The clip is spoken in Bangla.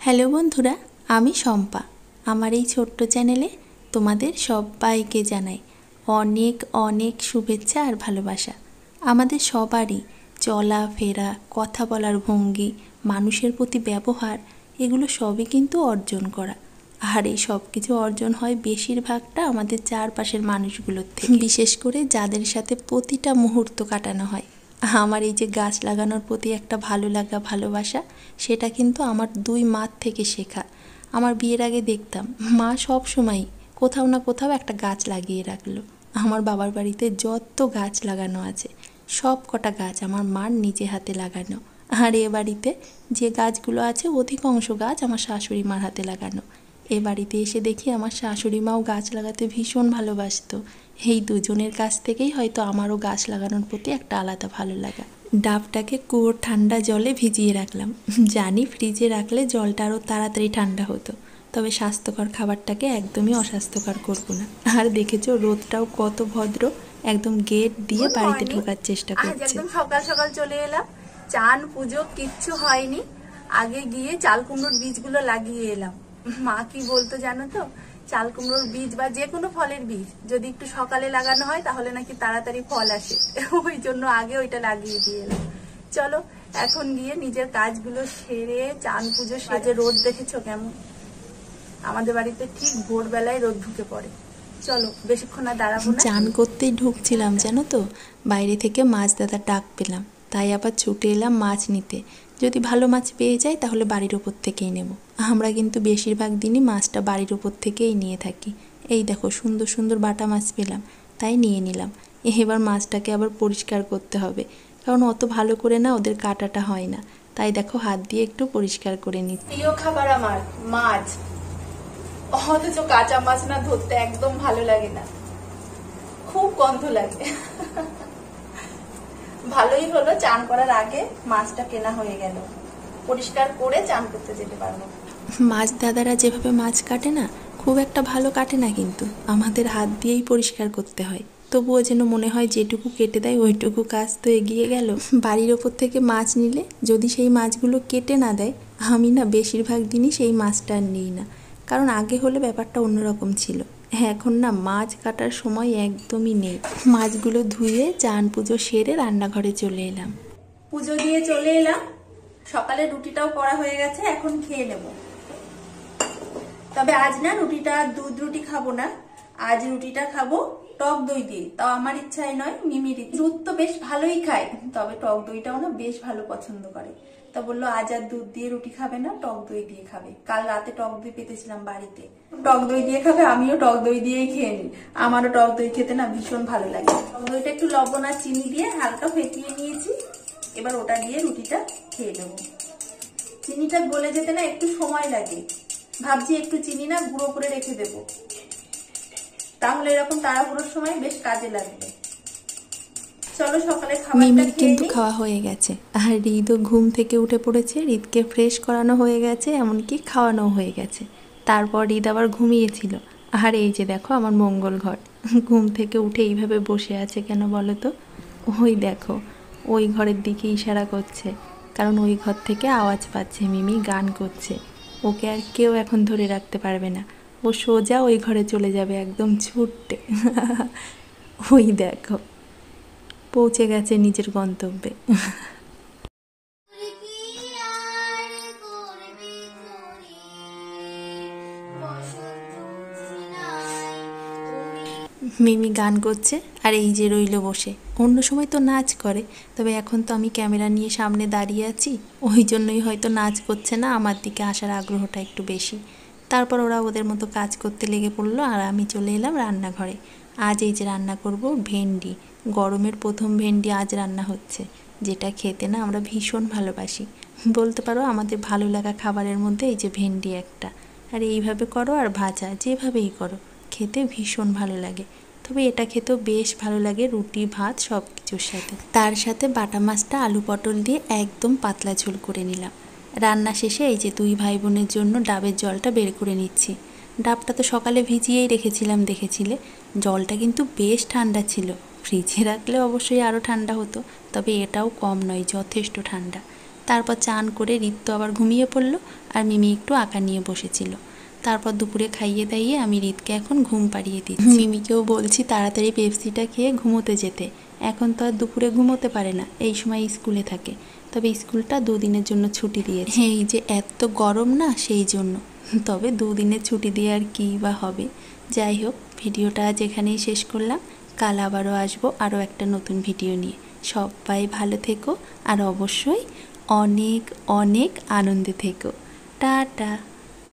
হ্যালো বন্ধুরা, আমি শম্পা। আমার এই ছোট্ট চ্যানেলে তোমাদের সবাইকে জানাই অনেক অনেক শুভেচ্ছা আর ভালোবাসা। আমাদের সবারই চলাফেরা, কথা বলার ভঙ্গি, মানুষের প্রতি ব্যবহার, এগুলো সবই কিন্তু অর্জন করা। আর এই সব কিছু অর্জন হয় বেশিরভাগটা আমাদের চারপাশের মানুষগুলোর থেকে, বিশেষ করে যাদের সাথে প্রতিটা মুহূর্ত কাটানো হয়। আমার এই যে গাছ লাগানোর প্রতি একটা ভালো লাগা, ভালোবাসা, সেটা কিন্তু আমার দুই মার থেকে শেখা। আমার বিয়ের আগে দেখতাম মা সব সময় কোথাও না কোথাও একটা গাছ লাগিয়ে রাখলো। আমার বাবার বাড়িতে যত গাছ লাগানো আছে সব কটা গাছ আমার মার নিজে হাতে লাগানো। আর এ বাড়িতে যে গাছগুলো আছে অধিকাংশ গাছ আমার শাশুড়ি মার হাতে লাগানো। এ বাড়িতে এসে দেখি আমার শাশুড়ি মাও গাছ লাগাতে ভীষণ ভালোবাসতো। এই দুজনের কাছ থেকেই হয়তো আমারও গাছ লাগানোর প্রতি একটা আলাদা ভালো লাগা। ডাবটাকে কুয়োর ঠান্ডা জলে ভিজিয়ে রাখলাম। জানি ফ্রিজে রাখলে জলটা আরও তাড়াতাড়ি ঠান্ডা হতো, তবে স্বাস্থ্যকর খাবারটাকে একদমই অস্বাস্থ্যকর করব না। আর দেখেছো রোদটাও কত ভদ্র, একদম গেট দিয়ে বাড়িতে ঢোকার চেষ্টা করছে। একদম সকাল সকাল চলে এলাম, চান পুজো কিচ্ছু হয়নি। আগে গিয়ে চাল কুমড়োর বীজগুলো লাগিয়ে এলাম। মা কি বলতো জানো তো, চাল কুমড়োর বীজ বা যে কোনো ফলের বীজ যদি একটু সকালে লাগানো হয় তাহলে নাকি তাড়াতাড়ি ফল আসে। ওই জন্য আগে ওইটা লাগিয়ে দিয়ে এলাম। চলো এখন গিয়ে নিজের কাজগুলো সেরে চান পুজো সেরে। রোদ দেখেছো কেমন? আমাদের বাড়িতে ঠিক ভোরবেলায় রোদ ঢুকে পড়ে। চলো বেশিক্ষণ আর দাঁড়াবো না। চান করতেই ঢুকছিলাম জানো তো, বাইরে থেকে মাছ দাদার ডাক পেলাম, তাই আবার ছুটে এলাম মাছ নিতে। যদি ভালো মাছ পেয়ে যাই তাহলে বাড়ির ওপর থেকেই নেব। আমরা কিন্তু বেশিরভাগ দিনই মাছটা বাড়ির ওপর থেকেই নিয়ে থাকি। এই দেখো সুন্দর সুন্দর বাটা মাছ পেলাম, তাই নিয়ে নিলাম। এবার মাছটাকে আবার পরিষ্কার করতে হবে, কারণ অত ভালো করে না ওদের কাটাটা হয় না। তাই দেখো হাত দিয়ে একটু পরিষ্কার করে নিচ্ছি। প্রিয় খাবার আমার মাছ, অথচ কাঁচা মাছ না ধরতে একদম ভালো লাগে না, খুব গন্ধ লাগে। ভালোই হলো চান করার আগে মাছটা কেনা হয়ে গেল, পরিষ্কার করে চান করতে যেতে পারবো। মাছ দাদারা যেভাবে মাছ কাটে না, খুব একটা ভালো কাটে না, কিন্তু আমাদের হাত দিয়েই পরিষ্কার করতে হয়। তবুও যেন মনে হয় যেটুকু কেটে দেয় ওইটুকু কাজ তো এগিয়ে গেল। বাড়ির ওপর থেকে মাছ নিলে যদি সেই মাছগুলো কেটে না দেয়, আমি না বেশিরভাগ দিনই সেই মাছটা আর নিই না। কারণ আগে হলে ব্যাপারটা অন্যরকম ছিল, এখন না মাছ কাটার সময় একদমই নেই। মাছগুলো ধুয়ে চান পুজো সেরে রান্নাঘরে চলে এলাম। পুজো দিয়ে চলে এলাম, সকালে রুটিটাও করা হয়ে গেছে, এখন খেয়ে নেব। তবে আজ না রুটিটা দুধ রুটি খাবো না, আজ রুটিটা খাবো টক দই দিয়ে। তাও আমার ইচ্ছাই নয়, মিমির। দুধ তো বেশ ভালোই খায়, তবে টক দইটাও না বেশ ভালো পছন্দ করে। তা বললো আজ আর দুধ দিয়ে রুটি খাবে না, টক দই দিয়ে খাবে। কাল রাতে টক দই পেতেছিলাম বাড়িতে, টক দই দিয়ে খাবে। আমিও টক দই দিয়েই খেয়ে নিই, আমারও টক দই খেতে না ভীষণ ভালো লাগে। টক দইটা একটু লবণ আর চিনি দিয়ে হালকা ফেটিয়ে নিয়েছি, এবার ওটা দিয়ে রুটিটা খেয়ে নেবো। চিনিটা গলে যেতে না একটু সময় লাগে, ভাবছি একটু চিনি না গুঁড়ো করে রেখে দেবো, তাহলে এরকম তাড়াহুড়োর সময় বেশ কাজে লাগবে। চলো সকালে মিমির কিন্তু খাওয়া হয়ে গেছে, আর হৃদও ঘুম থেকে উঠে পড়েছে। হৃদকে ফ্রেশ করানো হয়ে গেছে, এমনকি খাওয়ানো হয়ে গেছে। তারপর হৃদ আবার ঘুমিয়েছিল। আর এই যে দেখো আমার মঙ্গল ঘর, ঘুম থেকে উঠে এইভাবে বসে আছে কেন বলো তো? ওই দেখো ওই ঘরের দিকে ইশারা করছে, কারণ ওই ঘর থেকে আওয়াজ পাচ্ছে মিমি গান করছে। ওকে আর কেউ এখন ধরে রাখতে পারবে না, ও সোজা ওই ঘরে চলে যাবে একদম ছুটতে। ওই দেখো পৌঁছে গেছে নিজের গন্তব্যে। মিমি গান করছে আর এই যে রইল বসে। অন্য সময় তো নাচ করে, তবে এখন তো আমি ক্যামেরা নিয়ে সামনে দাঁড়িয়ে আছি, ওই জন্যই হয়তো নাচ করছে না, আমার দিকে আসার আগ্রহটা একটু বেশি। তারপর ওরা ওদের মতো কাজ করতে লেগে পড়লো, আর আমি চলে এলাম রান্নাঘরে। আজ এই যে রান্না করব ভেন্ডি, গরমের প্রথম ভেন্ডি আজ রান্না হচ্ছে, যেটা খেতে না আমরা ভীষণ ভালোবাসি। বলতে পারো আমাদের ভালো লাগা খাবারের মধ্যে এই যে ভেন্ডি একটা। আর এইভাবে করো আর ভাজা, যেভাবেই করো খেতে ভীষণ ভালো লাগে। তবে এটা খেতেও বেশ ভালো লাগে রুটি ভাত সব কিছুর সাথে। তার সাথে বাটা মাছটা আলু পটল দিয়ে একদম পাতলা ঝোল করে নিলাম। রান্না শেষে এই যে দুই ভাই বোনের জন্য ডাবের জলটা বের করে নিচ্ছি। ডাবটা তো সকালে ভিজিয়েই রেখেছিলাম, দেখেছিলে। জলটা কিন্তু বেশ ঠান্ডা ছিল, ফ্রিজে রাখলে অবশ্যই আরও ঠান্ডা হতো, তবে এটাও কম নয়, যথেষ্ট ঠান্ডা। তারপর চান করে রিত তো আবার ঘুমিয়ে পড়লো, আর মিমি একটু আঁকা নিয়ে বসেছিল। তারপর দুপুরে খাইয়ে দাইয়ে আমি রিতকে এখন ঘুম পাড়িয়ে দিচ্ছি। মিমিকেও বলছি তাড়াতাড়ি পেপসিটা খেয়ে ঘুমোতে যেতে। এখন তো আর দুপুরে ঘুমোতে পারে না, এই সময় স্কুলে থাকে। তবে স্কুলটা 2 দিনের জন্য ছুটি দিয়েছে। এই যে এত গরম না, সেই জন্য। তবে 2 দিনের ছুটি দিয়ে আর কী বা হবে। যাই হোক, ভিডিওটা আজ এখানেই শেষ করলাম। কাল আবারও আসবো আরও একটা নতুন ভিডিও নিয়ে। সবাই ভালো থেকো, আর অবশ্যই অনেক অনেক আনন্দে থেকো। টাটা।